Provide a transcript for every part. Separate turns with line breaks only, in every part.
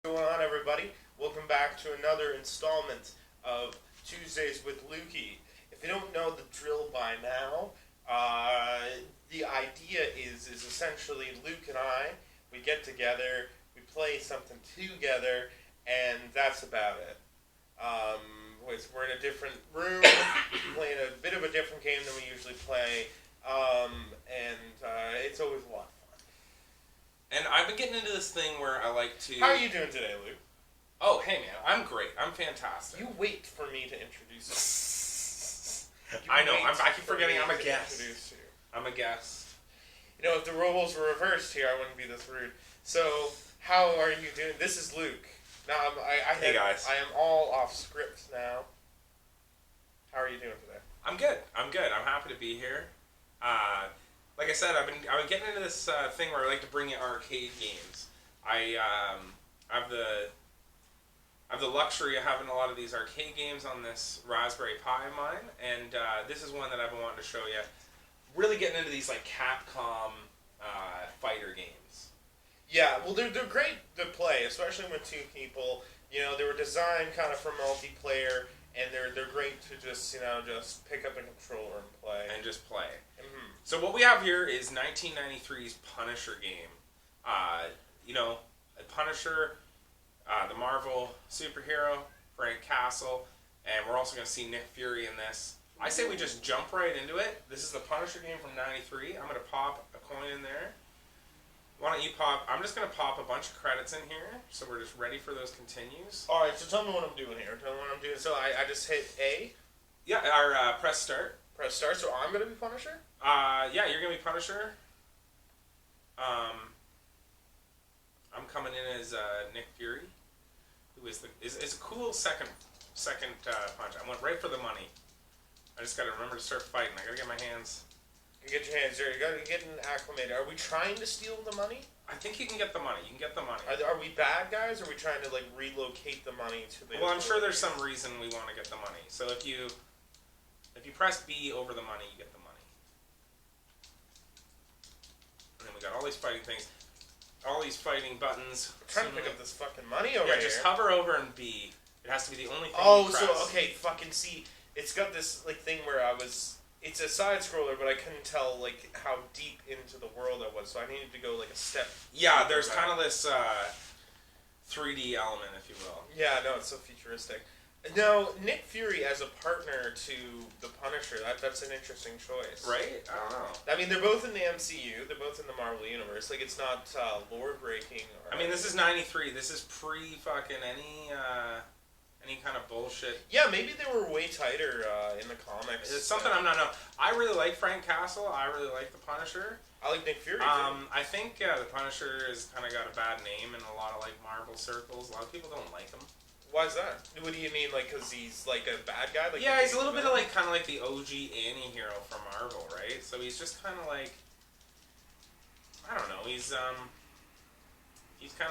What's going on, everybody? Welcome back to another installment of Tuesdays with Luki. If you don't know the drill by now, the idea is essentially Luke and I, we get together, we play something together, and that's about it. Um, we're in a different room, playing a bit of a different game than we usually play, and it's always a lot of fun.
And I've been getting into this thing where I like to...
How are you doing today, Luke?
Oh, hey man, I'm great. I'm fantastic.
You wait for me to introduce you.
I know, I keep forgetting I'm a guest. I'm a guest.
You know, if the roles were reversed here, I wouldn't be this rude. So, how are you doing? This is Luke. Now,
Hey guys.
I am all off script now. How are you doing today?
I'm good. I'm happy to be here. Like I said, I've been getting into this thing where I like to bring in arcade games. I have the luxury of having a lot of these arcade games on this Raspberry Pi of mine, and this is one that I've been wanting to show you. Really getting into these like Capcom fighter games.
Yeah, well, they're great to play, especially with two people. You know, they were designed kind of for multiplayer, and they're great to just pick up a controller and play.
And just play.
Mm-hmm.
So what we have here is 1993's Punisher game. Punisher, the Marvel superhero, Frank Castle, and we're also going to see Nick Fury in this. I say we just jump right into it. This is the Punisher game from 93. I'm going to pop a coin in there. Why don't you pop... I'm just going to pop a bunch of credits in here, so we're just ready for those continues.
Alright, so tell me what I'm doing here. Tell me what I'm doing. So I just hit A.
Yeah, press start.
Press start, so I'm going to be Punisher?
Yeah, you're going to be Punisher. I'm coming in as Nick Fury, who is a cool second punch. I went right for the money. I just got to remember to start fighting. I got to get my hands...
You get your hands there. You got to get acclimated. Are we trying to steal the money?
I think you can get the money. You can get the money.
Are we bad guys, or are we trying to relocate the money to the...
Well, I'm sure there's some reason we want to get the money. So if you press B over the money, you get the money. And then we got all these fighting things. All these fighting buttons.
I'm trying to pick up this fucking money over here.
Yeah, just hover over and B. It has to be the only thing
you
press.
So, okay, fucking C. It's got this, thing where it's a side-scroller, but I couldn't tell, how deep into the world I was, so I needed to go, a step.
Yeah, there's kind of this 3D element, if you will.
Yeah, no, it's so futuristic. Now, Nick Fury as a partner to the Punisher, that's an interesting choice.
Right? I don't know.
I mean, they're both in the MCU. They're both in the Marvel Universe. It's not lore-breaking.
I mean, this is 93. This is pre-fucking any kind of bullshit.
Yeah, maybe they were way tighter in the comics.
It's something I'm not know. I really like Frank Castle. I really like the Punisher.
I like Nick Fury,
I think the Punisher has kind of got a bad name in a lot of Marvel circles. A lot of people don't like him.
Why is that? What do you mean, because he's a bad guy?
Yeah, he's a little bit of kind of like the OG anti-hero from Marvel, right? So he's just kind of I don't know. He's kind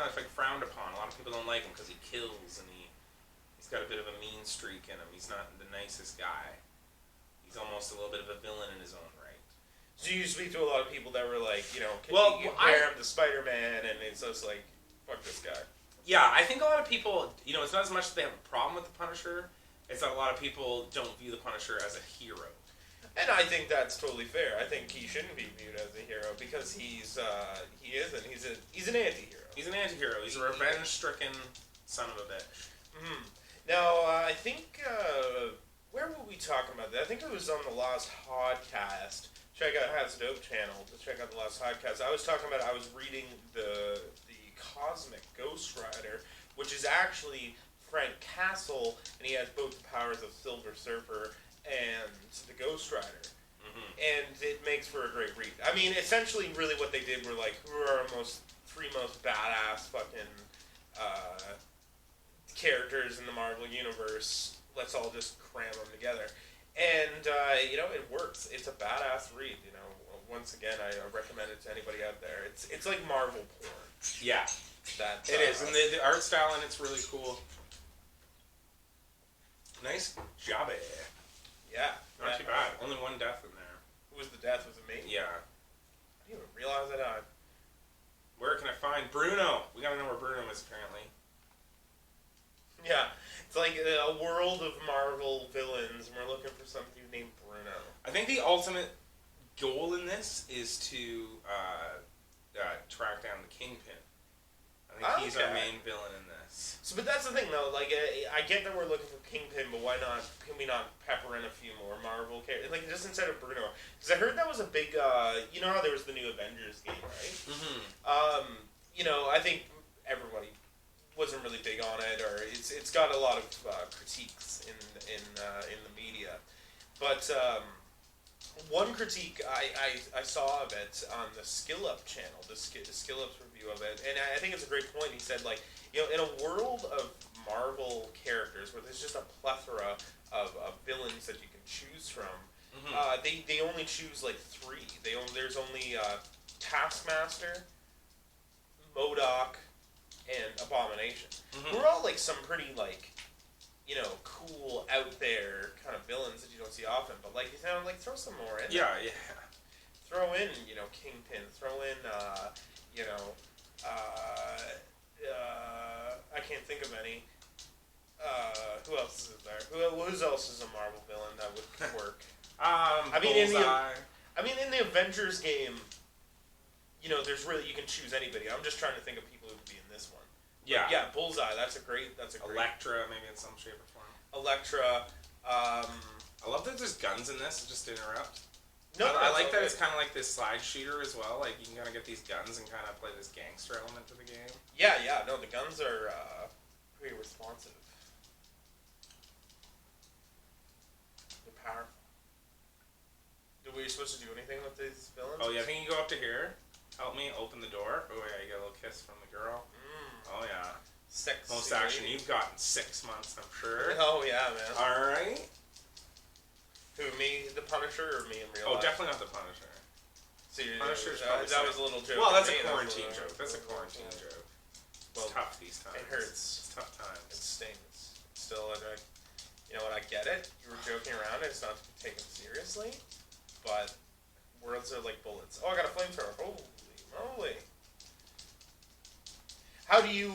of frowned upon. A lot of people don't like him because he kills and he's got a bit of a mean streak in him. He's not the nicest guy. He's almost a little bit of a villain in his own right.
So you speak to a lot of people that were can you compare him to Spider-Man, and it's just fuck this guy.
Yeah, I think a lot of people, it's not as much that they have a problem with the Punisher, it's that a lot of people don't view the Punisher as a hero.
And I think that's totally fair. I think he shouldn't be viewed as a hero because he isn't. He's an anti-hero.
He's an anti-hero. He's a revenge-stricken son of a bitch.
Mm-hmm. Now, I think, where were we talking about that? I think it was on the last podcast. Check out Has Dope channel to check out the last podcast. I was talking about, I was reading the Cosmic Ghost Rider, which is actually Frank Castle, and he has both the powers of Silver Surfer and the Ghost Rider. Mm-hmm. And it makes for a great read. I mean, essentially, really what they did were who are our three most badass fucking characters in the Marvel Universe. Let's all just cram them together. And, it works. It's a badass read, Once again, I recommend it to anybody out there. It's like Marvel porn.
Yeah. It is. And the art style in it's really cool. Nice job.
Yeah.
Not too bad. Only one death in there.
Who was the death? Was it me?
Yeah.
I didn't even realize I died.
Where can I find Bruno? We gotta know where Bruno is, apparently.
like a world of Marvel villains, and we're looking for somebody named Bruno.
I think the ultimate goal in this is to track down the Kingpin. I think he's our main villain in this.
So, but that's the thing, though. Like, I get that we're looking for Kingpin, but why not? Can we not pepper in a few more Marvel characters? Like, just instead of Bruno, because I heard that was a big. You know how there was the new Avengers game, right?
Mm-hmm.
You know, I think everybody wasn't really big on it, or it's got a lot of critiques in the media, but. One critique I saw of it on the Skill Up channel, the Skill Up's review of it, and I think it's a great point. He said, like, you know, in a world of Marvel characters where there's just a plethora of villains that you can choose from, they only choose like 3. There's only Taskmaster, MODOK, and Abomination. Who are all like some pretty like, you know, cool, out there kind of villains that you don't see often. But, like, you know, like, throw some more in.
Yeah.
Throw in, you know, Kingpin. Throw in, you know, I can't think of any. Who else is there? Who else is a Marvel villain that would work? I mean, in the Avengers game, you know, there's really, you can choose anybody. I'm just trying to think of people who would be in this one.
Yeah.
Yeah, Bullseye. That's a great.
Elektra, maybe in some shape or form.
Elektra.
I love that there's guns in this. Just to interrupt.
No,
I like that it's kind of like this side shooter as well. Like, you can kind of get these guns and kind of play this gangster element to the game.
Yeah. No, the guns are pretty responsive. They're powerful. Were you supposed to do anything with these villains?
Oh yeah, I think you go up to here. Help me open the door. Oh yeah, you get a little kiss from the girl. Oh yeah.
Sex.
Most action you've got in 6 months, I'm sure.
Oh yeah, man.
Alright.
Who, me, the Punisher, or me in real life?
Oh, definitely not the Punisher.
So
Punisher's
that was a little joke.
Well, that's a quarantine joke. That's a quarantine joke.
Well,
it's tough these times.
It hurts.
It's tough times.
It stings. Still, you know what, I get it. You were joking around. It's not to be taken seriously. But words are like bullets. Oh, I got a flamethrower. Holy moly. How do you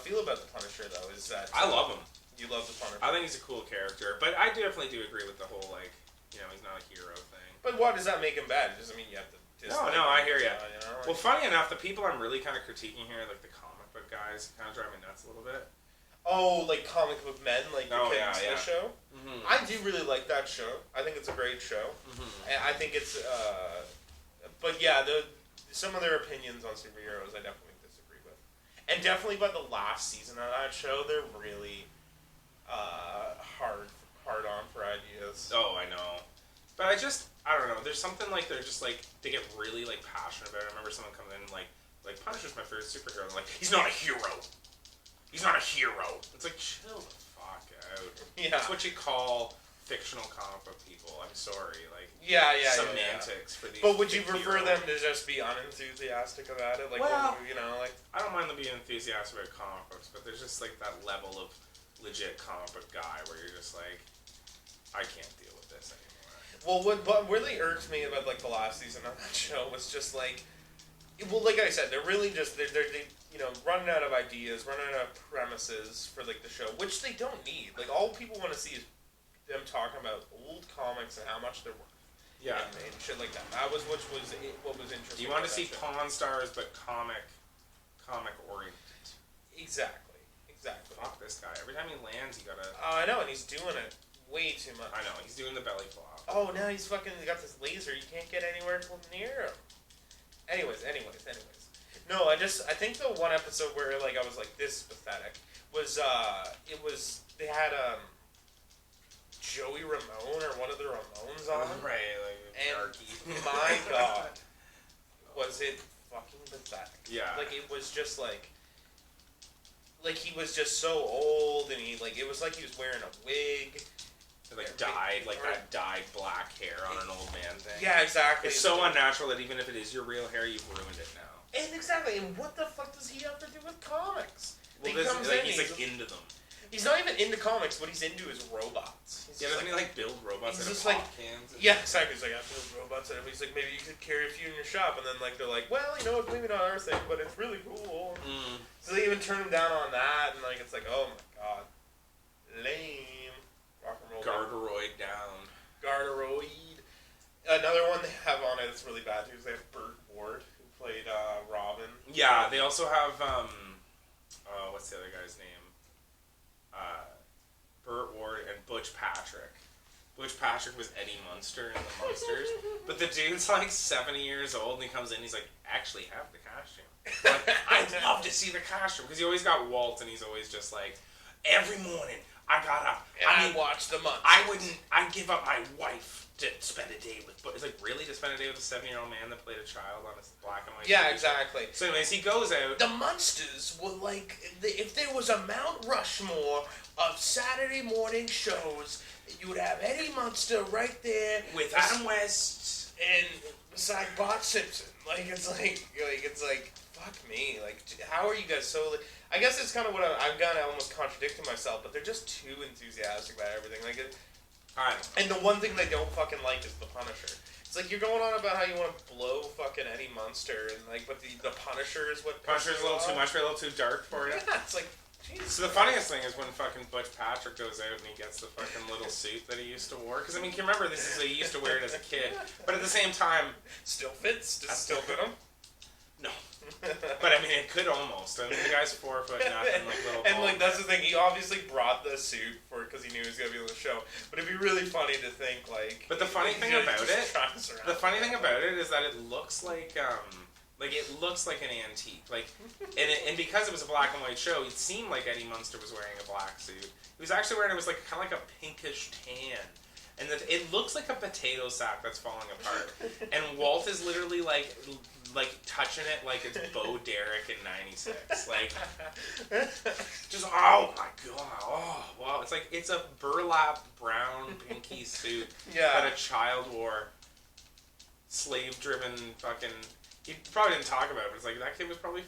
feel about the Punisher, though? Is that
I love him.
You love the Punisher?
I think he's a cool character, but I definitely do agree with the whole, like, you know, he's not a hero thing.
But why does that make him bad? It doesn't mean you have to dislike
No, I hear you.
You know, like,
well, funny enough, the people I'm really kind of critiquing here, like the comic book guys, kind of drive me nuts a little bit.
Oh, like comic book men, like the Kingpin show?
Mm-hmm.
I do really like that show. I think it's a great show.
Mm-hmm.
And I think it's, but yeah, some of their opinions on superheroes I definitely disagree with. And definitely by the last season of that show, they're really hard on for ideas.
Oh, I know. But I don't know, there's something like they're just like, they get really like passionate about it. I remember someone coming in like Punisher's my favorite superhero. And like, he's not a hero. He's not a hero. It's like, chill the fuck out.
Yeah.
That's what you call fictional comic book people. I'm sorry. Like, semantics for these.
But would you prefer them to just be unenthusiastic about it? Like,
well,
you know, like.
I don't mind them being enthusiastic about comic books, but there's just like that level of legit comic book guy where you're just like, I can't deal with this anymore.
Well, what really irked me about like the last season of that show was just like, well, like I said, they're really just they you know, running out of ideas, running out of premises for like the show, which they don't need. Like, all people want to see is them talking about old comics and how much they're worth.
Yeah.
And shit like that. That was what was interesting.
You want to see Pawn Stars, but comic oriented.
Exactly.
Fuck this guy. Every time he lands, he gotta.
Oh, I know, and he's doing it way too much.
I know, he's doing the belly flop.
Oh, now he's got this laser. You can't get anywhere near him. Anyways. No, I think the one episode where like I was like, this is pathetic was they had Joey Ramone or one of the Ramones on,
right? Like,
and my God, was it fucking pathetic?
Yeah.
Like, it was just like he was just so old, and it was like he was wearing a wig.
That dyed black hair on an old man thing.
Yeah, exactly.
It's so unnatural that even if it is your real hair, you've ruined it now.
And exactly, and what the fuck does he have to do with comics?
Well, he's like into them.
He's not even into comics. What he's into is robots.
Doesn't he like build robots out of pop cans?
Yeah, exactly. He's like, I build robots, and he's like, maybe you could carry a few in your shop, and then like they're like, well, you know, it's maybe not our thing, but it's really cool. So they even turn him down on that, and like it's like, oh my God, Lame. Rock and roll.
Garderoid down.
Garderoid. Another one they have on it that's really bad too is they have Burt Ward, who played Robin.
Yeah, they also have, what's the other guy's name? Burt Ward and Butch Patrick. Butch Patrick was Eddie Munster in The Munsters. But the dude's like 70 years old and he comes in and he's like, actually have the costume. Like, I'd love to see the costume. Because he always got Walt and he's always just like, every morning I got up.
I watched the month.
I'd give up my wife to spend a day with. But it's like, really? To spend a day with a 7-year-old man that played a child on a black and white
Yeah,
TV
exactly.
show? So anyways, he goes out.
The Munsters were like, if there was a Mount Rushmore of Saturday morning shows, you would have Eddie Munster right there
With Adam West.
and beside Bart Simpson. It's like, fuck me. Like, how are you guys so? I guess it's kind of what I'm gonna almost contradicting myself, but they're just too enthusiastic about everything. And the one thing they don't fucking like is the Punisher. It's like you're going on about how you want to blow fucking Eddie Munster and but the Punisher is what.
Punisher's a little too much, a little too dark for you.
Yeah, it's like. Jesus
So the funniest thing is when fucking Butch Patrick goes out and he gets the fucking little suit that he used to wear. Because, I mean, can you remember, he used to wear it as a kid. But at the same time...
Still fits? Does it still fit him?
No. But, I mean, it could almost. I mean, the guy's 4 foot nothing, little
and,
ball.
that's the thing. He obviously brought the suit because he knew he was going to be on the show. But it'd be really funny to think,
But the funny thing about it is that it looks like, it looks like an antique. And because it was a black and white show, it seemed like Eddie Munster was wearing a black suit. He was actually wearing, it was kind of like a pinkish tan. And it looks like a potato sack that's falling apart. And Walt is literally like touching it like it's Bo Derek in '96. Just oh my god, oh wow! It's a burlap brown pinky suit that a child wore. Slave-driven fucking. He probably didn't talk about it, but it's like that kid was probably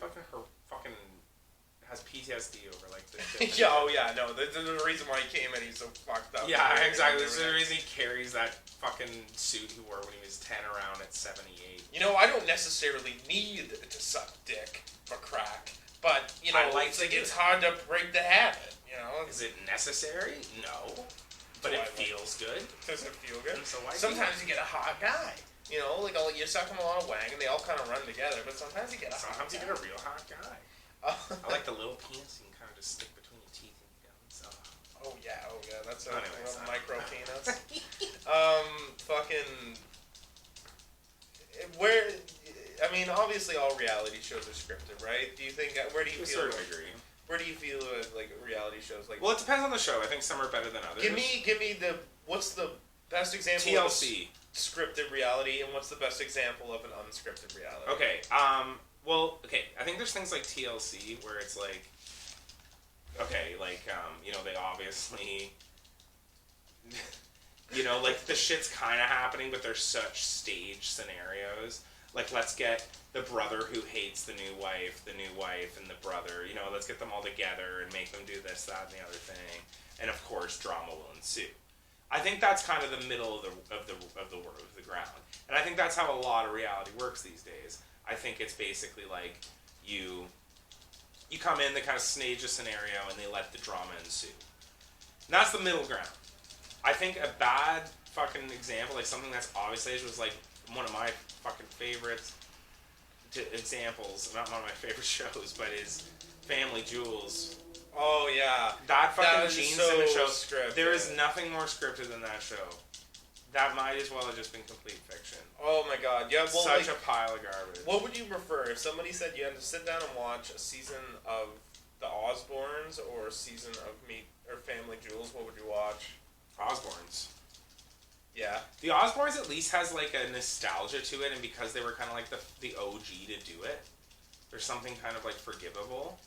has PTSD over the shit.
No. The reason why he came in, he's so fucked up.
Yeah, exactly. This is the reason he carries that fucking suit he wore when he was 10 around at 78.
I don't necessarily need to suck dick for crack, but it's hard to break the habit.
Is it necessary? No, but it feels good.
Does it feel good?
So
sometimes you get a hot guy. You suck them on a wang and they all kind of run together, but sometimes you get a hot guy.
Sometimes you get a real hot guy. I like the little penis you can kind of just stick between your teeth and your gums.
Oh yeah, that's a
Anyways,
little micro penis. Obviously all reality shows are scripted, right? Do you think, where do you feel?
I agree.
Where do you feel reality shows
Well, it depends on the show. I think some are better than others.
Give me what's the best example
TLC.
Of scripted reality, and what's the best example of an unscripted reality?
Okay, I think there's things like TLC where it's they obviously, the shit's kind of happening, but there's such stage scenarios. Let's get the brother who hates the new wife, and the brother, let's get them all together and make them do this, that, and the other thing. And of course, drama will ensue. I think that's kind of the middle of the ground. And I think that's how a lot of reality works these days. I think it's basically you come in, they kind of stage a scenario, and they let the drama ensue. And that's the middle ground. I think a bad fucking example, something that's obviously was one of my fucking favorites examples, not one of my favorite shows, but is Family Jewels.
Oh yeah,
that fucking Gene Simmons show.
Scripted.
There is nothing more scripted than that show. That might as well have just been complete fiction.
Oh my god, yeah. Well,
such a pile of garbage.
What would you prefer if somebody said you had to sit down and watch a season of The Osbournes or a season of Family Jewels? What would you watch?
Osbournes.
Yeah.
The Osbournes at least has a nostalgia to it, and because they were kind of the OG to do it, there's something kind of forgivable.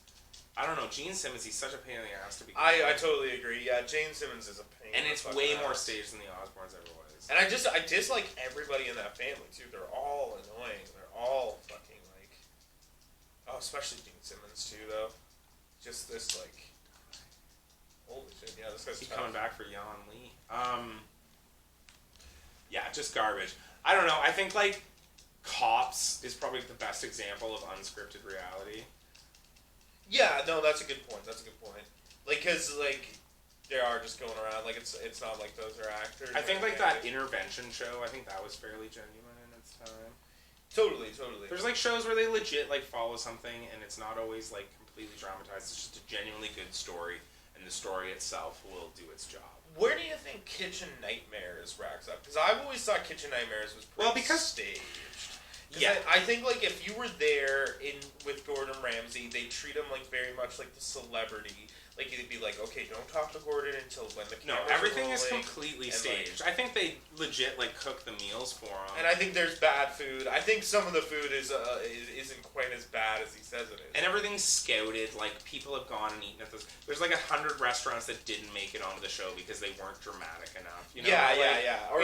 I don't know, Gene Simmons, he's such a pain in the ass to begin with.
I totally agree. Yeah, Gene Simmons is a pain.
And it's way more staged than the Osbournes ever was.
And I dislike everybody in that family too. They're all annoying. They're all fucking especially Gene Simmons too, though. Just this holy shit. Yeah, this guy's
He's coming back for Jan Lee. Yeah, just garbage. I don't know. I think Cops is probably the best example of unscripted reality.
Yeah, no, that's a good point. Because They are just going around like it's not like those are actors.
I think
or
like that
anything.
intervention show. I think that was fairly genuine in its time.
Totally.
There's like shows where they legit like follow something, and it's not always like completely dramatized. It's just a genuinely good story, and the story itself will do its job.
Where do you think Kitchen Nightmares racks up? Because I've always thought Kitchen Nightmares was pretty staged.
Yeah,
I think like if you were there with Gordon Ramsay, they treat him like very much like the celebrity. Like he'd be like, okay, don't talk to Gordon until when the cameras
everything
are
is
rolling,
completely
and,
staged. I think they legit like cook the meals for him.
And I think there's bad food. I think some of the food isn't quite as bad as he says it is.
And everything's scouted. Like people have gone and eaten at this. There's like 100 restaurants that didn't make it onto the show because they weren't dramatic enough. You know?
Yeah. Or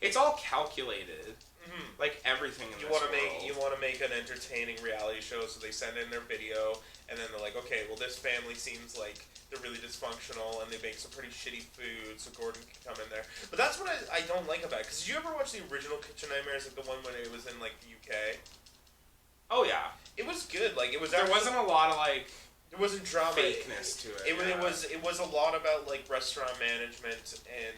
it's all calculated.
Mm-hmm.
Like everything in
you
this
want to
world.
you want to make an entertaining reality show, so they send in their video, and then they're like, okay, well this family seems like they're really dysfunctional, and they make some pretty shitty food, so Gordon can come in there. But that's what I don't like about it. Because did you ever watch the original Kitchen Nightmares, like the one when it was in like the UK?
Oh yeah,
it was good. Like it was.
There wasn't a lot of like.
There wasn't drama.
Fakeness to it.
It was a lot about like restaurant management and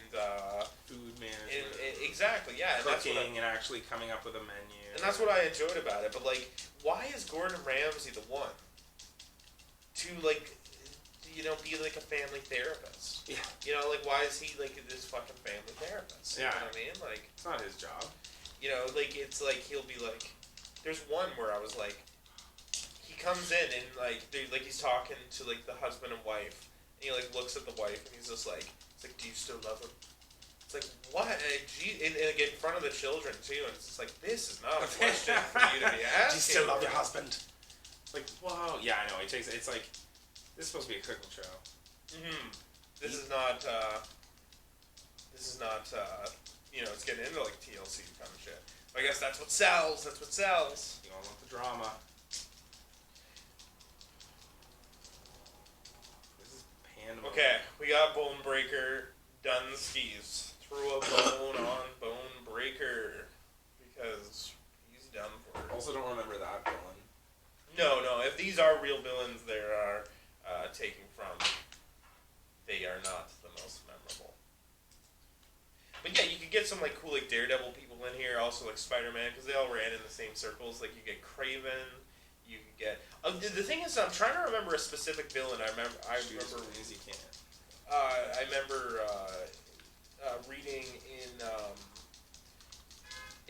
food management.
Exactly, yeah.
Cooking and actually coming up with a menu.
And that's what I enjoyed about it. But like, why is Gordon Ramsay the one to like, be like a family therapist?
Yeah.
Like why is he like this fucking family therapist?
Yeah.
You know what I mean? Like
it's not his job.
Like it's like he'll be like, there's one where I was like. He comes in and like he's talking to like the husband and wife, and he like looks at the wife and he's just like, do you still love him? It's like what? And like in front of the children too, and it's just like this is not a question for you to be asking.
Do you still love your husband? Like whoa, yeah, I know. It's like this is supposed to be a cooking show.
Mm-hmm. This is not. It's getting into like TLC kind of shit. But I guess that's what sells. That's what sells.
You don't want the drama.
Okay, we got Bone Breaker Dunskies. Threw a bone on Bone Breaker because he's done for it.
Also, don't remember that villain.
No. If these are real villains, they are taken from. They are not the most memorable. But yeah, you could get some like cool like Daredevil people in here, also like Spider-Man, because they all ran in the same circles. Like you get Kraven. You can get. The thing is, I'm trying to remember a specific villain. I remember reading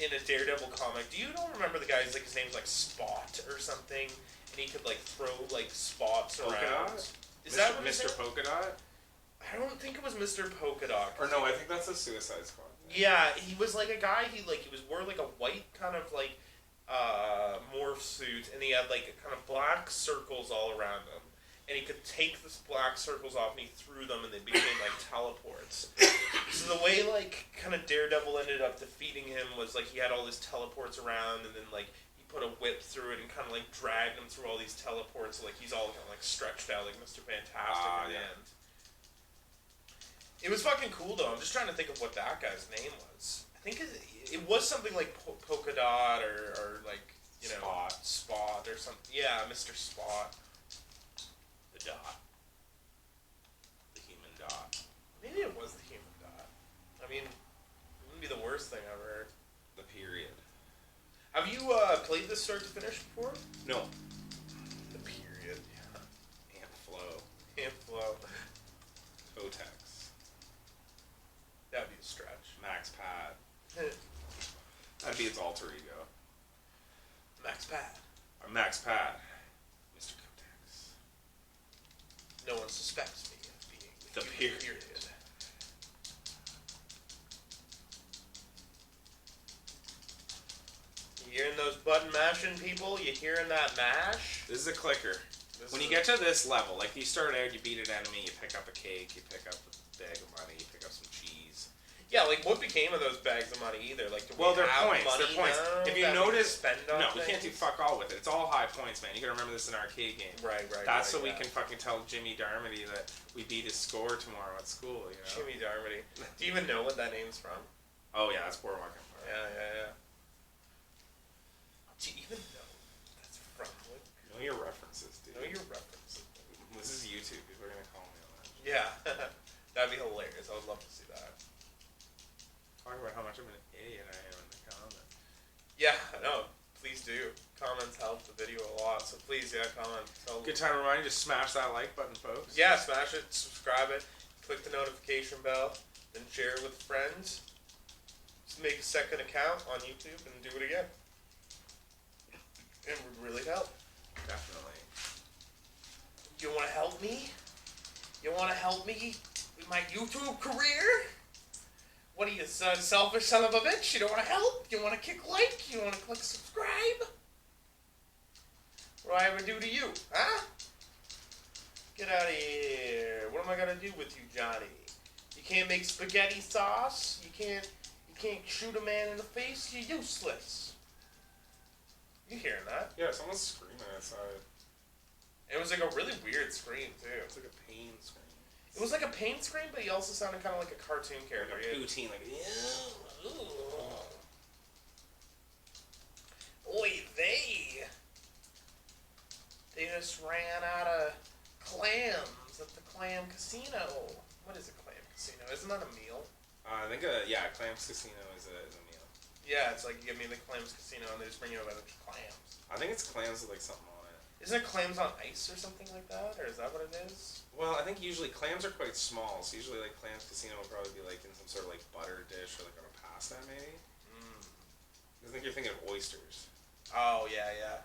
in a Daredevil comic. Do you don't remember the guy's like his name's like Spot or something, and he could like throw like spots
Polka
around.
Dot?
Is that what
Mr. Polka Dot?
I don't think it was Mr. Polka Dot.
Or no, I think that's a Suicide Squad.
Yeah, he was like a guy. He wore like a white kind of like. Morph suit, and he had like kind of black circles all around him, and he could take the black circles off and he threw them and they became like teleports. So the way like kind of Daredevil ended up defeating him was like he had all these teleports around, and then like he put a whip through it and kind of like dragged him through all these teleports, so like he's all kind of like stretched out like Mr. Fantastic at the end. It was fucking cool though. I'm just trying to think of what that guy's name was. I think it was something like Polka Dot or like, Spot or something. Yeah, Mr. Spot.
The Dot. The human dot.
Maybe it was the human dot. I mean, it wouldn't be the worst thing I've heard.
The period.
Have you played this start to finish before?
No.
The period, yeah.
Amp Flow. Totex.
That'd be a stretch.
Max Pad. That'd be its alter ego.
Max Pad.
Or Max Pad. Mr. Kotex.
No one suspects me of being
the period.
You hearing those button mashing people? You hearing that mash?
This is a clicker. When you get to this level, like you start out, you beat an enemy, you pick up a cake, you pick up a bag of money, you pick up some cheese.
Yeah, like what became of those bags of money either? Like,
they're points. They're points. If you notice,
spend on
we can't do fuck all with it. It's all high points, man. You gotta remember this in an arcade game.
Right.
That's so we can fucking tell Jimmy Darmody that we beat his score tomorrow at school. You know.
Jimmy Darmody. Do you even know what that name's from?
Oh yeah, that's Boardwalk Empire.
Yeah. Do you even know what that's from?
Know your references, dude.
Know your references.
This is YouTube. People are gonna call me on that.
Yeah. That'd be hilarious. I would love to see that.
Talk about how much of an idiot I am in the comments.
Yeah, no, please do. Comments help the video a lot, so please, comment.
Good time to remind you, just smash that like button, folks.
Yeah, smash it, subscribe it, click the notification bell, then share it with friends. Just make a second account on YouTube and do it again. It would really help.
Definitely.
You want to help me? You want to help me with my YouTube career? What are you, selfish son of a bitch? You don't want to help? You want to kick like? You want to click subscribe? What do I ever do to you? Huh? Get out of here. What am I going to do with you, Johnny? You can't make spaghetti sauce? You can't shoot a man in the face? You're useless. You hearing that?
Yeah, someone's screaming outside.
It was like a really weird scream, too.
It's like a pain scream.
It was like a pain scream, but he also sounded kind of like a cartoon character.
Like a poutine, like,
Oy vey! They just ran out of clams at the clam casino. What is a clam casino? Isn't that a meal?
I think, Clams Casino is a meal.
Yeah, it's like you give me the clams casino and they just bring you a bunch of clams.
I think it's clams with like something on it.
Isn't it clams on ice or something like that? Or is that what it is?
Well, I think usually clams are quite small, so usually like Clams Casino would probably be like in some sort of like butter dish or like on a pasta maybe. I think you're thinking of oysters.
Oh, yeah.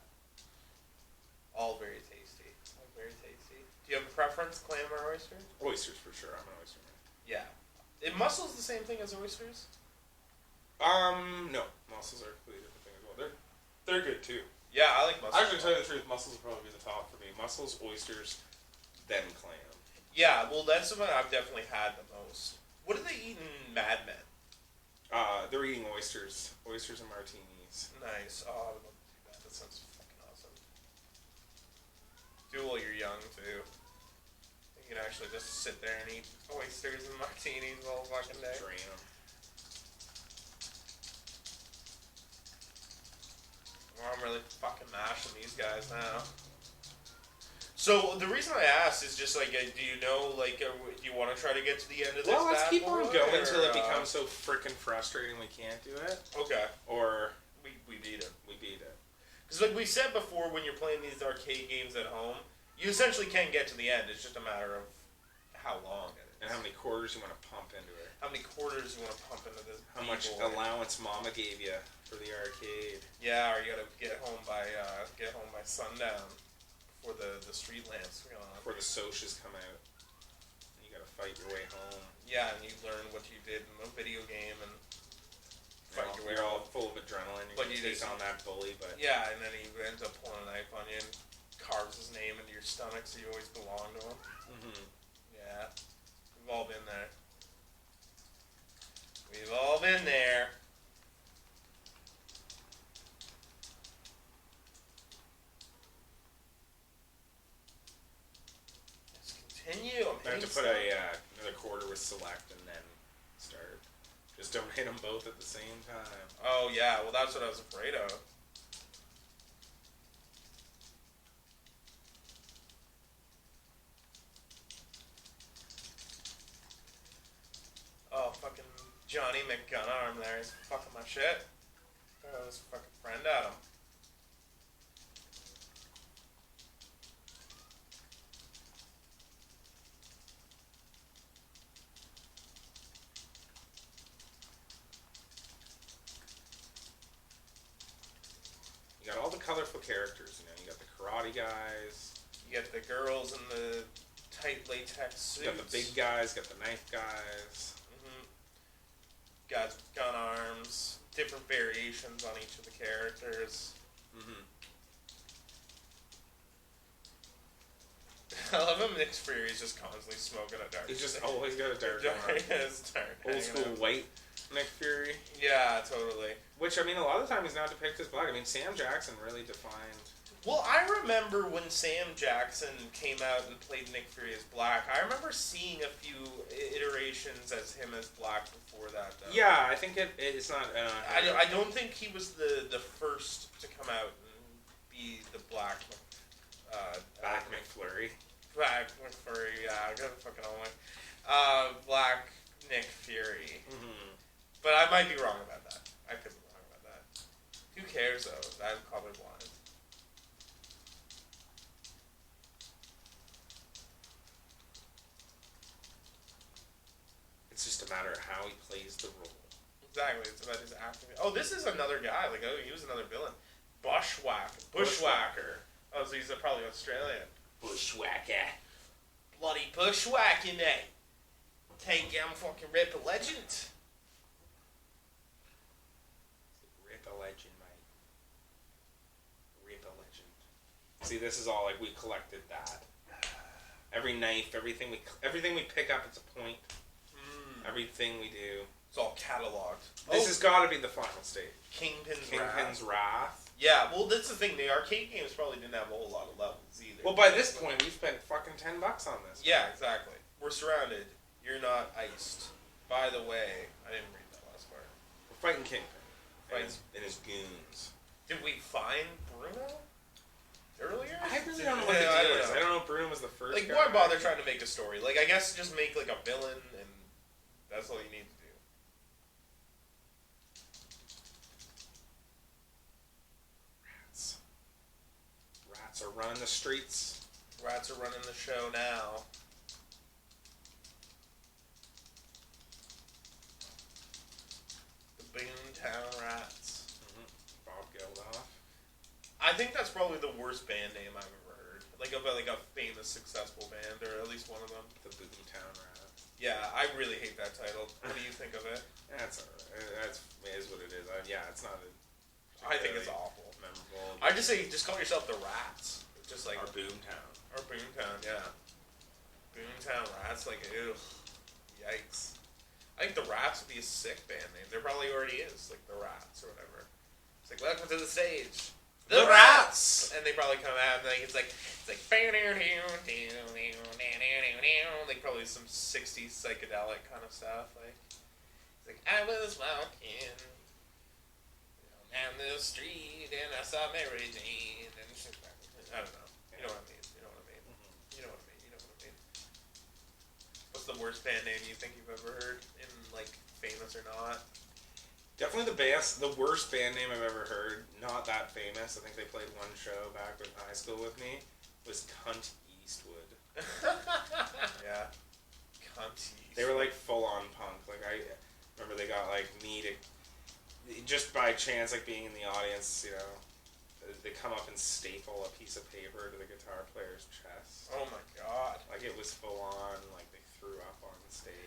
All very tasty. All very tasty. Do you have a preference, clam or oyster?
Oysters for sure. I'm an oyster man.
Yeah. Is mussels the same thing as oysters?
No. Mussels are a completely different thing as well. They're good too.
Yeah, I like mussels.
Actually, to tell you the truth, mussels will probably be the top for me. Mussels, oysters, then clam.
Yeah, well, that's the one I've definitely had the most. What do they eat in Mad Men?
They're eating oysters. Oysters and martinis.
Nice. Oh, I would love to do that. That sounds fucking awesome. Do it while you're young, too. You can actually just sit there and eat oysters and martinis all fucking day.
Drain them.
Well, I'm really fucking mashing these guys now. So, the reason I asked is just, like, do you know, like, do you want to try to get to the end of this?
Well, let's
bad
keep on
boy,
going
or,
until it becomes so freaking frustrating we can't do it.
Okay.
Or
We beat it.
we beat it.
Because, like we said before, when you're playing these arcade games at home, you essentially can get to the end. It's just a matter of how long it is.
And how many quarters you want to pump into it.
How many quarters you want to pump into this
How much allowance mama gave you for the arcade.
Yeah, or you gotta get home by sundown before the street lamps go on.
Before the socias come out. You gotta fight your way home.
Yeah, and you learn what you did in the video game and fight your way
You're all
home.
full of adrenaline.
But
You
you
take
just-
on that bully, but
Yeah, and then he ends up pulling a knife on you and carves his name into your stomach so you always belong to him. Yeah, we've all been there. We've all been there. Let's continue.
I have to put another quarter with select and then start. Just don't hit them both at the same time.
Oh yeah, well that's what I was afraid of. Oh, fucking Johnny McGunarm there. He's fucking my shit. Throw his fucking friend at him.
You got all the colorful characters, you got the karate guys.
You get the girls in the tight latex suits.
You got the big guys, got the knife guys.
Got gun arms, different variations on each of the characters. I love him. Nick Fury's just constantly smoking a dark.
He's just always got a dark arm. Old school white Nick Fury.
Yeah, totally.
Which, I mean, a lot of the time he's not depicted as black. I mean, Sam Jackson really defined...
Well, I remember when Sam Jackson came out and played Nick Fury as black. I remember seeing a few iterations as him as black before that, though.
Yeah, I think it's not...
I don't think he was the first to come out and be the black...
Black McFlurry.
Black McFurry, yeah, I got fucking all my... Black Nick Fury.
Mm-hmm.
But I might be wrong about that. I could be wrong about that. Who cares, though? I'm colorblind.
It's just a matter of how he plays the role.
Exactly. It's about his acting. Oh, this is another guy. Like, oh, he was another villain. Bushwhacker. Oh, so he's probably Australian.
Bushwhacker.
Bloody bushwhacking, mate. Take down fucking Rip a Legend.
Rip a Legend, mate. Rip a Legend. See, this is all like we collected that. Every knife, everything we pick up, it's a point. Everything we do.
It's all cataloged.
This has got to be the final stage.
Kingpin's
Wrath.
Yeah, well, that's the thing. The arcade games probably didn't have a whole lot of levels either.
Well, by this point, we spent fucking $10 on this.
Yeah, exactly. We're surrounded. You're not iced. By the way, I didn't read that last part.
We're fighting Kingpin. And his goons.
Did we find Bruno earlier?
I really don't know what the deal is. I don't know if Bruno was the first guy.
Why bother trying to make a story? Like, I guess just make, like, a villain, and that's all you need to do.
Rats are running the streets.
Rats are running the show now. The Boomtown Rats.
Mm-hmm. Bob Geldof.
I think that's probably the worst band name I've ever heard. Like a famous, successful band, or at least one of them.
The Boomtown Rats.
Yeah, I really hate that title. What do you think of it?
That's alright. It is what it is. It's not.
I think it's awful.
Memorable.
I just say, just call yourself the Rats. Just like
our Boomtown.
Our Boomtown, yeah. Boomtown Rats, like, ew. Yikes. I think the Rats would be a sick band name. There probably already is, like the Rats or whatever. It's like, welcome to the stage. The Rats! And they probably come out and like it's like probably some 60s psychedelic kind of stuff. Like it's like I was walking down the street and I saw Mary Jane and shit. I don't know. You know what I mean? You know what I mean? Mm-hmm. You know what I mean? You know what I mean? What's the worst band name you think you've ever heard in like famous or not?
Definitely the worst band name I've ever heard. Not that famous. I think they played one show back in high school with me. Was Cunt Eastwood.
Yeah. Cunt Eastwood.
They were like full on punk. Like I remember they got like me to just by chance like being in the audience, you know, they come up and staple a piece of paper to the guitar player's chest.
Oh my god.
Like it was full on. Like they threw up on the stage.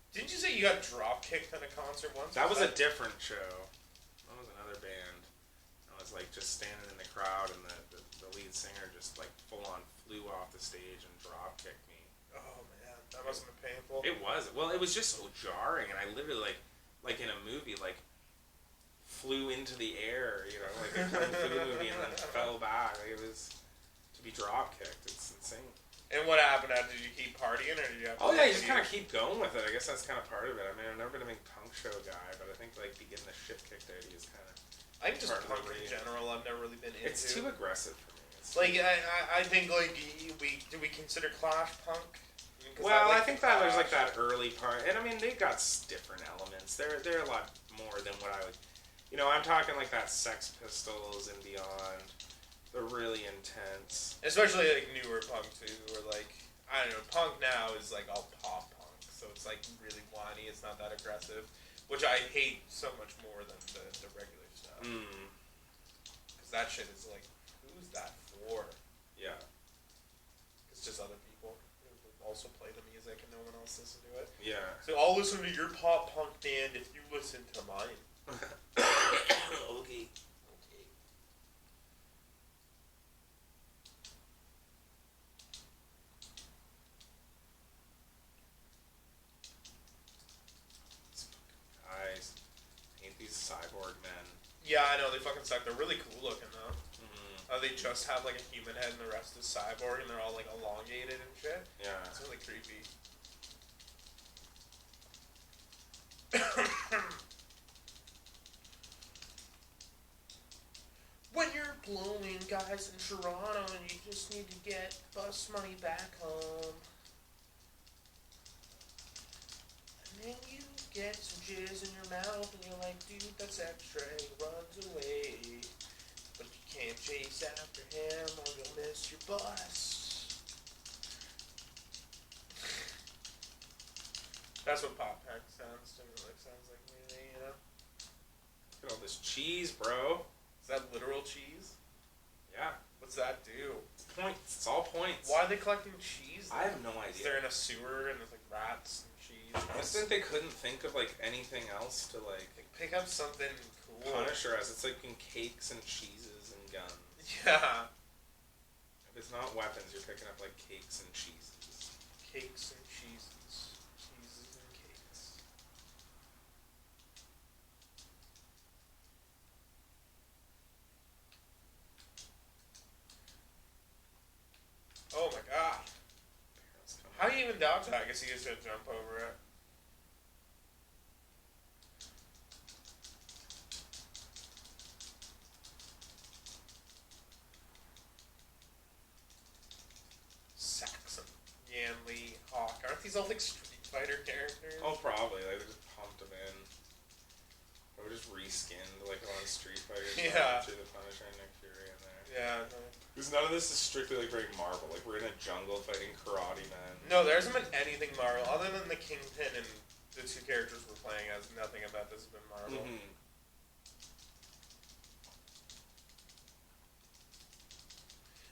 Didn't you say you got drop kicked at a concert once?
That was a different show. That was another band. I was like just standing in the crowd and the lead singer just like full on flew off the stage and drop kicked me.
Oh man, that must have been painful.
It was. Well, it was just so jarring, and I literally like in a movie like flew into the air, you know, like a kung fu movie, and then fell back. Like it was to be drop kicked. It's insane.
And what happened after? Did you keep partying, or did you have to...
Oh, yeah, you just kind of keep going with it. I guess that's kind of part of it. I mean, I've never been a big punk show guy, but I think, like, getting the shit kicked out of you is kind of...
I think just punk in general, I've never really been into.
It's too aggressive for me.
Like, I think, like, do we consider Clash punk?
Well, I think that there's, like, that early part. And, I mean, they've got different elements. They're a lot more than what I would... You know, I'm talking, like, that Sex Pistols and beyond... They're really intense.
Especially, like, newer punk, too, or, like, I don't know, punk now is, like, all pop punk, so it's, like, really whiny, it's not that aggressive, which I hate so much more than the regular stuff. Because that shit is, like, who's that for?
Yeah.
It's just other people who also play the music and no one else listens to it.
Yeah.
So I'll listen to your pop punk band if you listen to mine.
Okay. These cyborg men.
Yeah, I know, they fucking suck. They're really cool looking, though. They just have, like, a human head and the rest is cyborg, and they're all, like, elongated and shit.
Yeah.
It's really creepy. When you're blowing guys in Toronto and you just need to get bus money back home. then you get some jizz in your mouth and you're like, dude, that's extra, and he runs away. But you can't chase after him or you'll miss your bus. That's what Pop Pack sounds to me, like, sounds like me, you know?
Look at all this cheese, bro.
Is that literal cheese?
Yeah.
What's that do?
It's points. It's all points.
Why are they collecting cheese?
I have no idea.
They're in a sewer and there's like rats and cheese.
I just think they couldn't think of like anything else to like
pick up something cool.
punish her as. It's like in cakes and cheeses and guns.
Yeah.
If it's not weapons, you're picking up like cakes and cheeses.
Cakes and cheeses. Cheeses and cakes. Oh my god. How do you even dodge that? I guess you just gotta jump over it. Saxon, Yanli, Hawk. Aren't these all like Street Fighter characters?
Oh, probably. Like, they just pumped them in. Or just reskinned like on Street Fighter.
Yeah.
Through the Punisher and Nick Fury in there.
Yeah.
Because none of this is strictly like very Marvel. Like, we're in a jungle fighting karate men.
No, there hasn't been anything Marvel other than the Kingpin and the two characters we're playing as. Nothing about this has been Marvel.
Mm-hmm.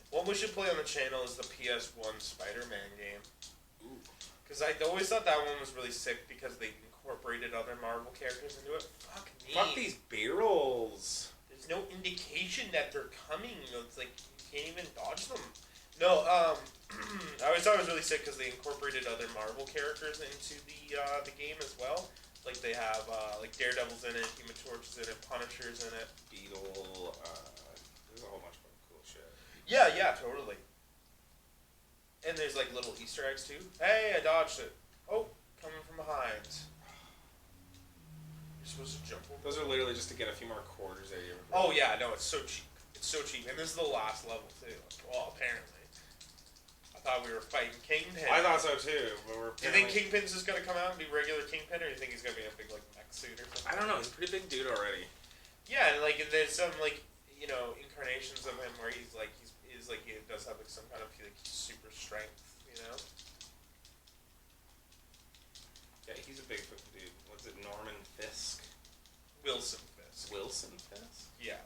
What we should play on the channel is the PS1 Spider-Man game.
Ooh.
Because I always thought that one was really sick because they incorporated other Marvel characters into it. Fuck me.
Fuck these barrels.
There's no indication that they're coming. It's like you can't even dodge them. No, I always thought it was really sick because they incorporated other Marvel characters into the game as well. Like they have like Daredevil's in it, Human Torch is in it, Punisher's in it.
Beetle. There's a whole bunch of cool shit.
Yeah, totally. And there's like little Easter eggs too. Hey, I dodged it. Oh, coming from behind. You're supposed to jump over.
Those are literally just to get a few more quarters out of you.
Oh yeah, no, it's so cheap. It's so cheap, and this is the last level too. Well, apparently. I thought we were fighting Kingpin.
I thought so too, but we're.
Do you think Kingpin's just gonna come out and be regular Kingpin, or do you think he's gonna be in a big like mech suit or something?
I don't know. He's a pretty big dude already.
Yeah, and like there's some like incarnations of him where he's like he does have like some kind of like super strength, you know.
Yeah, he's a big fucking dude. What's it, Norman Fisk?
Wilson Fisk.
Wilson Fisk?
Yeah.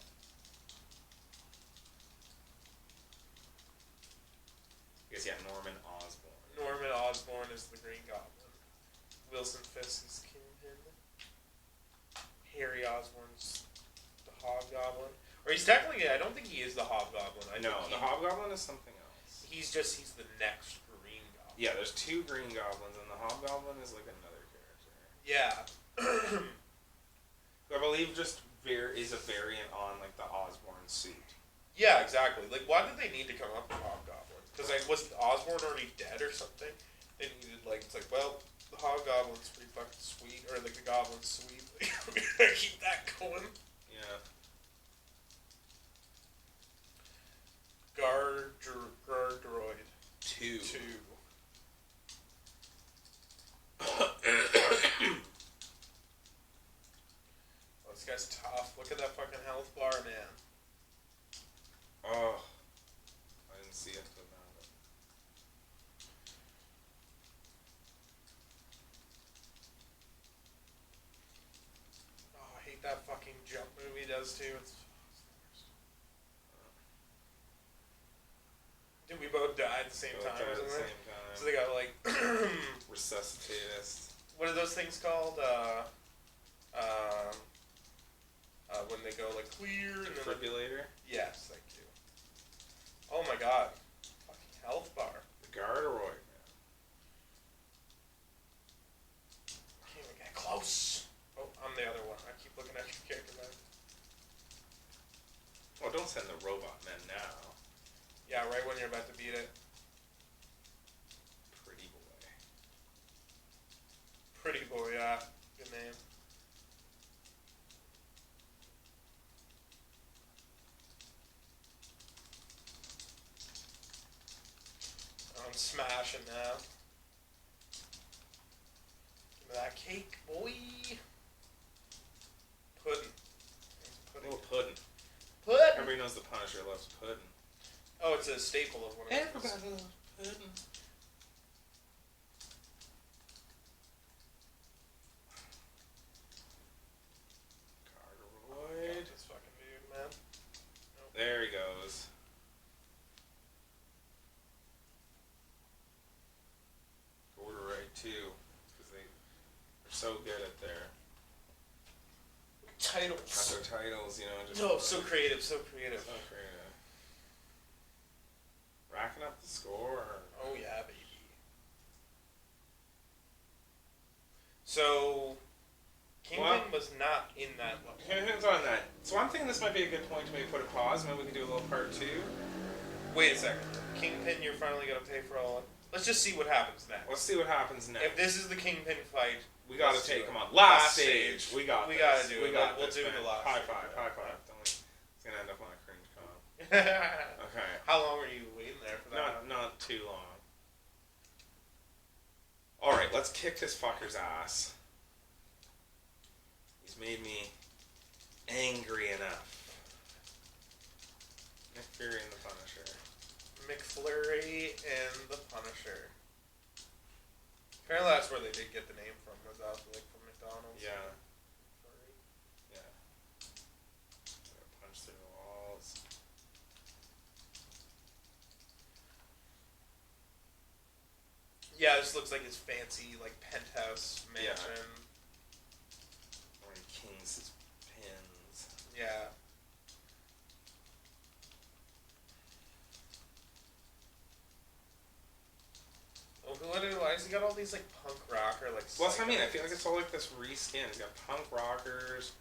I guess, yeah, Norman Osborn.
Norman Osborn is the Green Goblin. Wilson Fisk is Kingpin. Harry Osborn's the Hobgoblin. Or he's technically, I don't think he is the Hobgoblin.
The Hobgoblin is something else.
He's the next Green Goblin.
Yeah, there's two Green Goblins, and the Hobgoblin is like another character.
Yeah.
Who I believe just is a variant on like the Osborn suit.
Yeah, exactly. Like, why did they need to come up with Hobgoblin? Because like, was Osborn already dead or something? They needed it's like, well, the Hobgoblin's pretty fucking sweet, or like the Goblin's sweet. We're gonna keep that going.
Yeah.
Gardroid.
Two.
Oh, this guy's tough. Look at that fucking health bar, man.
Oh. I didn't see it, but now.
Oh, I hate that fucking jump move he does too. It's Did we both die at the same time?
At the same time.
So they got like
Resuscitatist.
what are those things called? When they go like clear and then
Defibrillator?
yes, thank you. Oh my god. Fucking health bar.
The Garderoid, man.
Can't even get close. Oh, I'm the other one. I keep looking at your character man.
Oh, don't send the robot men now.
Yeah, right when you're about to beat it.
Pretty boy.
Pretty boy, yeah. Good name. I'm smashing now. That cake, boy. Pudding.
A little pudding.
Pudding.
Everybody knows the Punisher loves pudding.
Oh, it's a staple of one of
Everybody
those.
loves pudding. Carteroid.
This fucking dude, man. Nope.
There he goes. Carteroid too, because they're so good at their
Titles.
titles, you know. Just
No, so creative, so creative.
So creative. Racking up the score.
Oh yeah, baby. So, Kingpin was not in that level.
Kingpin's on that. So I'm thinking this might be a good point to maybe put a pause. Maybe we can do a little part 2.
Wait a second. Kingpin, you're finally gonna pay for all. Let's just see what happens next.
Let's see what happens next.
If this is the Kingpin fight,
we gotta take him on. Last stage. We got
We
this.
gotta do it.
Got
We'll
this,
do
man.
the last
High
stage.
five. High five. It's gonna end up on a cringe con. Okay.
How long were you waiting there for that?
Not too long. Alright, let's kick this fucker's ass. He's made me angry enough. Nick Fury and the Punisher.
McFlurry and the Punisher. Apparently that's where they did get the name from, was out like from McDonald's.
Yeah.
McFlurry.
Yeah. Punch through the walls.
Yeah, this looks like his fancy like penthouse mansion.
Where he kings his pins.
Yeah. Oh, why has he got all these like punk rocker like?
Well, that's what I mean. I feel like it's all like this reskin. He's got punk rockers.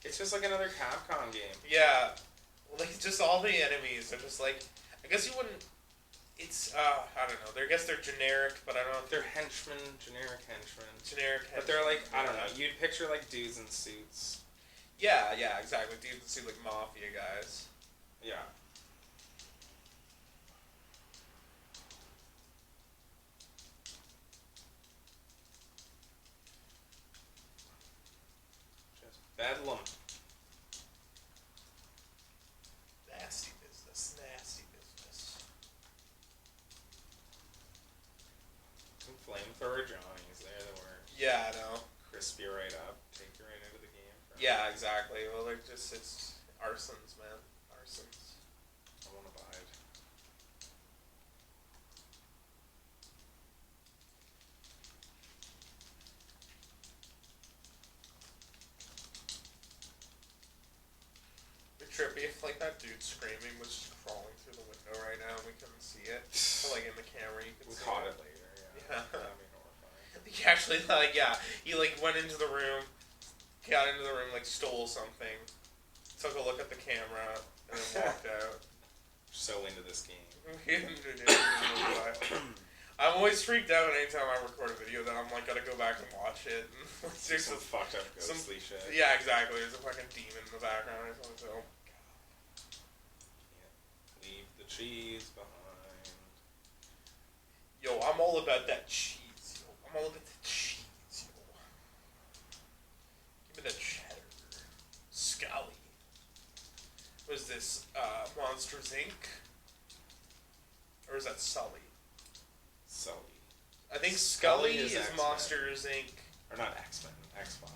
It's just like another Capcom game.
Yeah. Well, like just all the enemies are just like. I guess you wouldn't. It's I don't know. I guess they're generic, but I don't know if
They're henchmen, generic henchmen.
generic.
But they're like, I don't
yeah.
know. You'd picture like dudes in suits.
Yeah, exactly. Dudes that seem like mafia guys.
Yeah. Just bedlam.
Nasty business. Nasty business.
Some flamethrower Johnnies there that were
Yeah, I know.
crispy right up. Take you right into the game.
Yeah, exactly. Well, they're just it's arsons, man. Arsons.
I won't abide.
It'd be trippy if like that dude screaming was just crawling through the window right now and we couldn't see it. But like in the camera, you could
We
see
caught
it.
it later.
Yeah.
That'd be horrifying.
He actually like he like went into the room, got into the room like stole something, took a look at the camera, and then walked out.
So into this game.
I'm always freaked out anytime I record a video that I'm like gotta go back and watch it. And
There's some fucked up ghostly shit.
Yeah, exactly. There's a fucking demon in the background or something. So.
Can't leave the cheese behind.
Yo, I'm all about that cheese. Yo, I'm all about the cheese. Yo. Give me the cheddar. Scully. What is this? Monsters Inc. Or is that Sully?
Sully.
I think
Scully
Scully is
X-Men.
Monsters Inc.
Or not X-Men, X-Files.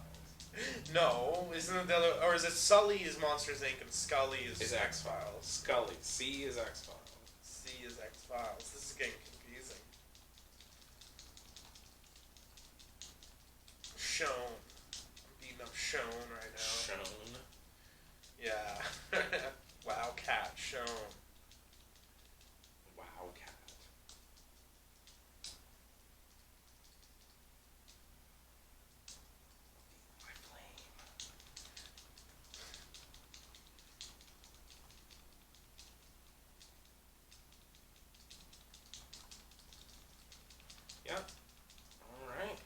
No, isn't it the other? Or is it Sully is Monsters Inc. and Scully is
X-Files. Scully. C is X-Files.
C is X-Files. This is getting confusing. Shone. I'm beating up Shone right now.
Shown.
Yeah. Wowcat Shone.
Wowcat. My flame. Yeah. Alright.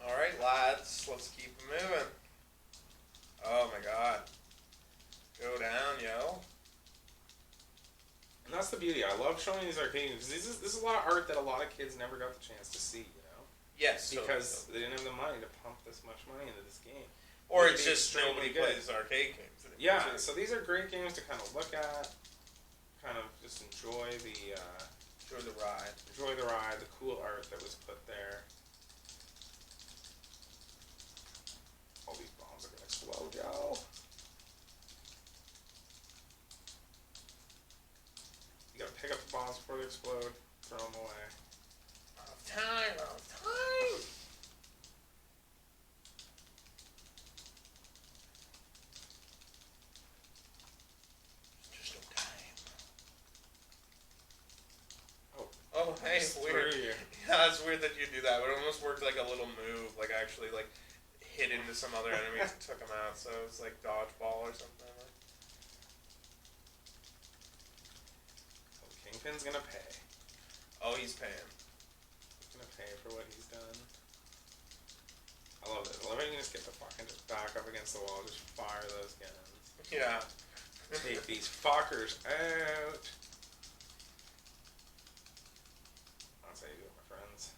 Alright, lads. Let's keep moving. Oh my god. Go down, yo.
And that's the beauty. I love showing these arcade games because this is a lot of art that a lot of kids never got the chance to see, you know?
Yes.
Because they didn't have the money to pump this much money into this game.
Or it's just nobody plays arcade games anymore.
Yeah, so these are great games to kind of look at, kind of just enjoy the
ride.
Enjoy the ride, the cool art that was put there. All these bombs are gonna explode, yo. You gotta pick up the bombs before they explode, throw them away.
Out of time. There's no time. Oh, hey, weird. Yeah, it's weird that you do that, but it almost worked like a little move, like actually like hit into some other enemies and took them out, so it's like dodgeball or something.
So Kingpin's gonna pay.
Oh, he's paying.
He's gonna pay for what he's done. I love this. I love how you can just get the fucking just back up against the wall, just fire those guns.
Yeah.
Take these fuckers out. That's how you do it, my friends.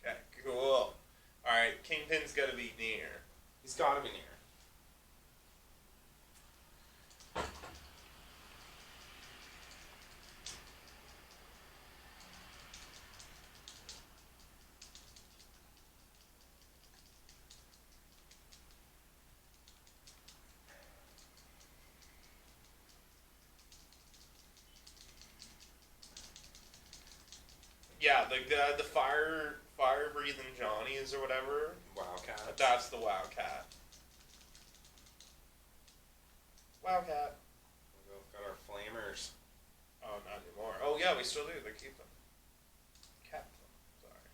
Okay, cool. Alright, Kingpin's gotta be near.
He's gotta be near.
Yeah, the fire breathing Johnnies or whatever.
Wildcat.
That's the Wildcat. Wildcat.
We've got our flamers.
Oh, not anymore. Oh yeah, we still do. They keep them. Capcom. Sorry.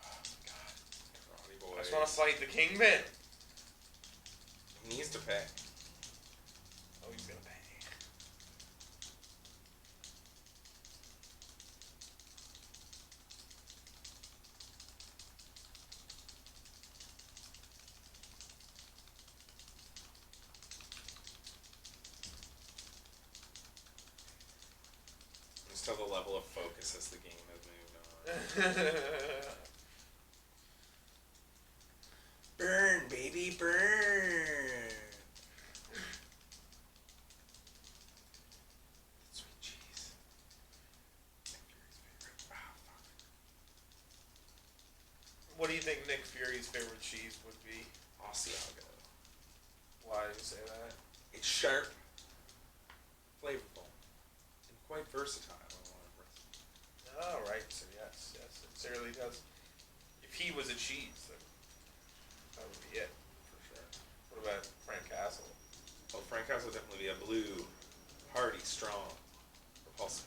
Oh God. Karate boys.
I just want to fight the Kingpin.
He needs to pay.
Oh, he's gonna pay.
Just tell the level of focus as the game has moved on. Burn, baby, burn! Sweet cheese. Nick Fury's favorite. Ah, fuck.
What do you think Nick Fury's favorite cheese would be?
Asiago.
Why do you say that?
It's sharp, flavorful, and quite versatile.
Oh, right. So yes, it certainly does. If he was a cheese, then that would be it, for sure. What about Frank Castle?
Well, Frank Castle would definitely be a blue, hearty, strong, repulsive.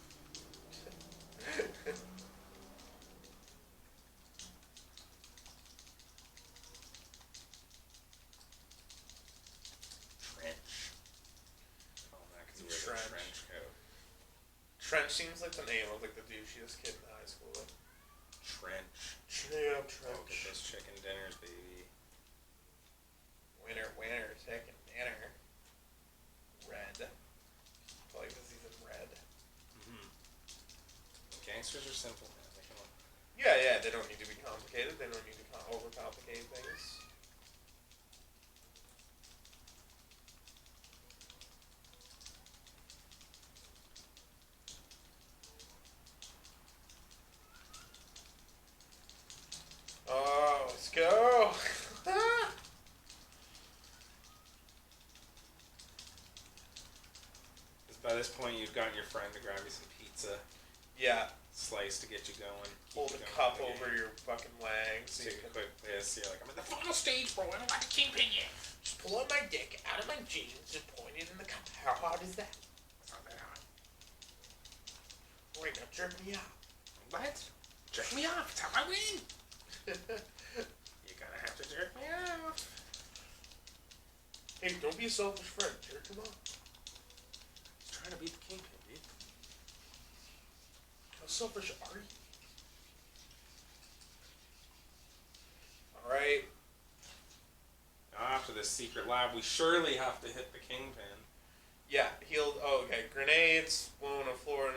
Trench. Call him that because he wears a trench coat.
Trench seems like the name of like the douchiest kid in high school. Like.
Trench.
Yeah,
Oh,
Trench.
get those chicken dinners, baby.
Winner, chicken dinner. Red. Probably because he's in red.
Mm-hmm. Gangsters are simple, man. They come up.
Yeah, they don't need to be complicated. They don't need to overcomplicate things. Oh, let's go!
By this point, you've gotten your friend to grab you some pizza.
Yeah.
Slice to get you going.
Hold a cup over your fucking legs.
Take a quick piss. You're like, I'm in the final stage, bro. I don't like the Kingpin yet.
Just pull out my dick out of my jeans and point it in the cup. How hard is that?
It's not that hard.
Wait, now jerk me out.
What? Jerk me off. It's how I win. You're gonna have to jerk me off.
Hey, don't be a selfish friend. Jerk him off.
He's trying to beat the Kingpin, dude.
How selfish are you? Alright.
After this secret lab. We surely have to hit the Kingpin.
Yeah, healed. Oh, okay. Grenades, blowing a floor and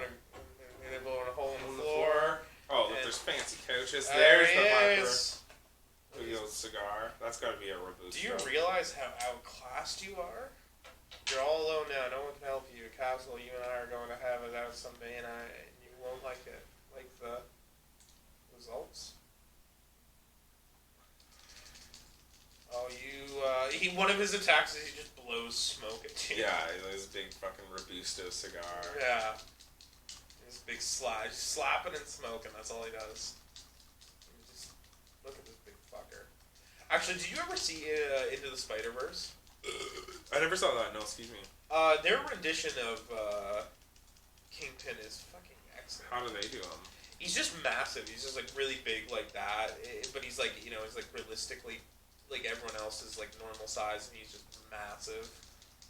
blowing a hole in the floor.
Oh, look, there's fancy couches. There's the Blackbird. Wheeled cigar. That's got to be a Robusto.
Do you realize how outclassed you are? You're all alone now. No one can help you. A castle you and I are going to have it out someday, and you won't like it. Like the results. Oh, one of his attacks is he just blows smoke at you.
Yeah, his big fucking Robusto cigar.
Yeah. His big slide, slapping and smoking, that's all he does. Just look at this big fucker. Actually, did you ever see Into the Spider-Verse?
I never saw that, no, excuse me.
Their rendition of Kingpin is fucking excellent.
How do they do him?
He's just massive. He's just like really big like that, but he's like, he's like realistically, like everyone else is like normal size, and he's just massive.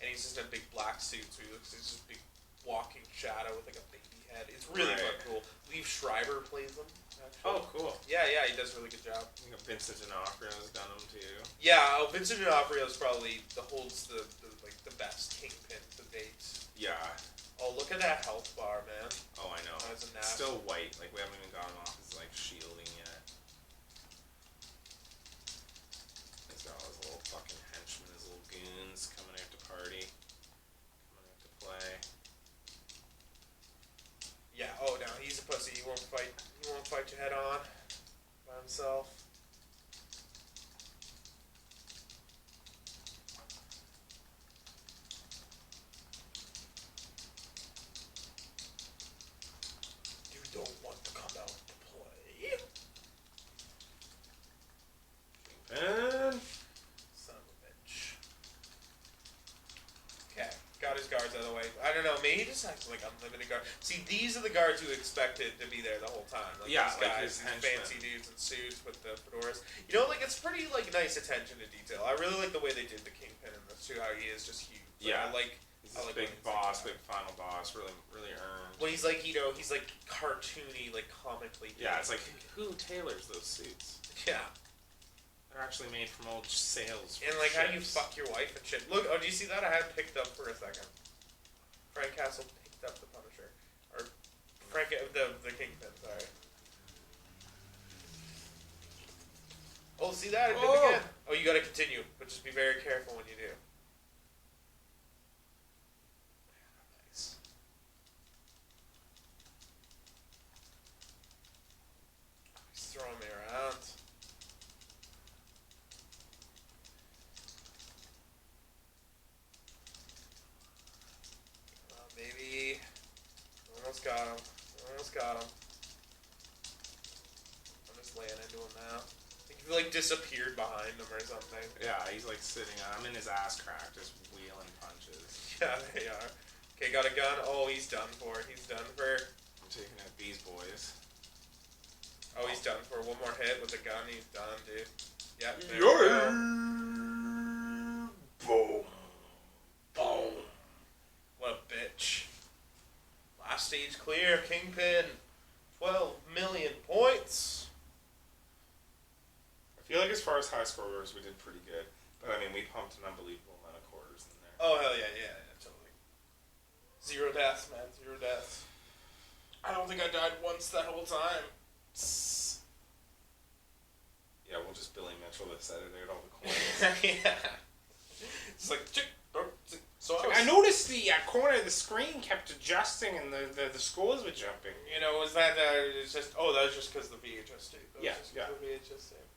And he's just in a big black suit, so he's just a big walking shadow with like a baby head. It's really fucking cool. Liev Schreiber plays him. Actually.
Oh, cool.
Yeah, he does a really good job.
I think Vincent D'Onofrio's done him too.
Yeah, Vincent D'Onofrio's probably holds the best Kingpin to date.
Yeah.
Oh, look at that health bar, man.
Oh, I know.
That's a
it's still white. Like, we haven't even gotten off his, like, shielding yet. He's got all his little fucking henchmen, his little goons coming out to party. Coming out to play.
Yeah, oh, no, he's a pussy. He won't fight you head on by himself. Don't want to come out to play.
Kingpin.
Son of a bitch. Okay, got his guards out of the way. I don't know, maybe he just has like unlimited guards. See, these are the guards who expected to be there the whole time. Like,
yeah,
these guys,
like
these fancy dudes in suits with the fedoras. You know, like it's pretty like nice attention to detail. I really like the way they did the Kingpin in this too. How he is just huge. Like,
yeah,
He's
this big boss, big final boss, really earned.
Well, he's like, he's like cartoony, like comically.
Yeah, it's like, who tailors those suits?
Yeah.
They're actually made from old sails.
And like
ships.
how you fuck your wife and shit. Look, do you see that? I had picked up for a second. Frank Castle picked up the Punisher. Or the Kingpin, sorry. Oh, see that? I did it again. Oh, you gotta continue, but just be very careful when you do. Throwing me around. Baby. Almost got him. I'm just laying into him now. I think he like disappeared behind him or something.
Yeah, he's like sitting. I'm in his ass crack, just wheeling punches.
Yeah, they are. Okay, got a gun. Oh, he's done for.
I'm taking out these boys.
Oh, he's done for. One more hit with a gun, he's done, dude. Yep, there we go.
Boom.
Boom. What a bitch. Last stage clear, Kingpin. 12 million points.
I feel like as far as high scorers, we did pretty good. But I mean, we pumped an unbelievable amount of quarters in there.
Oh, hell yeah, totally. 0 deaths, man, 0 deaths. I don't think I died once that whole time.
Yeah, we'll just Billy Mitchell this, edit out all the coins.
Yeah. It's like, so
I noticed the corner of the screen kept adjusting and the scores were jumping.
You know, was that, it's just, that was just because the VHS tape.
Yeah.
The VHS tape.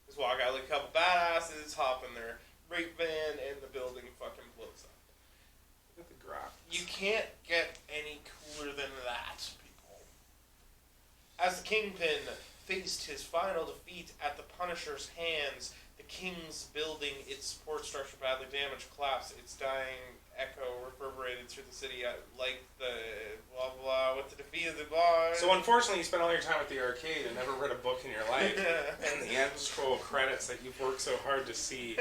Just walk out like a couple badasses, hop in their rape van, and the building fucking blows up.
Look at the graphics.
You can't get any cooler than that, people. As the Kingpin faced his final defeat at the Punisher's hands, the King's building, its support structure badly damaged, collapsed. Its dying echo reverberated through the city like the blah blah with the defeat of the bar.
So unfortunately, you spent all your time at the arcade and never read a book in your life. And the end scroll credits that you've worked so hard to see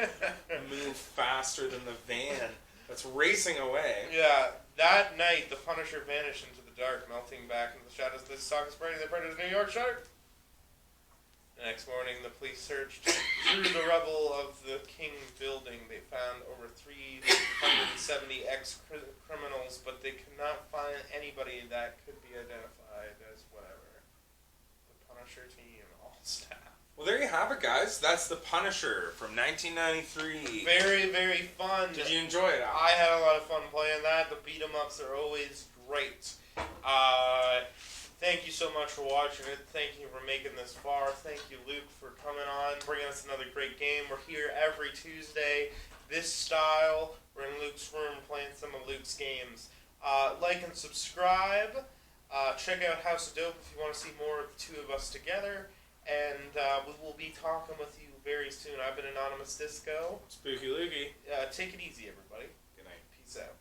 move faster than the van that's racing away.
Yeah, that night the Punisher vanished into the dark, melting back into the shadows of the stock spreading the Predator's New York shutter. The next morning, the police searched through the rubble of the King building. They found over 370 ex-criminals, but they could not find anybody that could be identified as whatever. The Punisher team, all staff.
Well, there you have it, guys. That's The Punisher from 1993.
Very, very fun.
Did you enjoy it, Al?
I had a lot of fun playing that. The beat-em-ups are always great. Thank you so much for watching it. Thank you for making this far. Thank you, Luke, for coming on, bringing us another great game. We're here every Tuesday. This style, we're in Luke's room playing some of Luke's games. Like and subscribe. Check out House of Dope if you want to see more of the two of us together. And we will be talking with you very soon. I've been Anonymous Disco.
Spooky Loogie.
Take it easy, everybody.
Good night.
Peace out.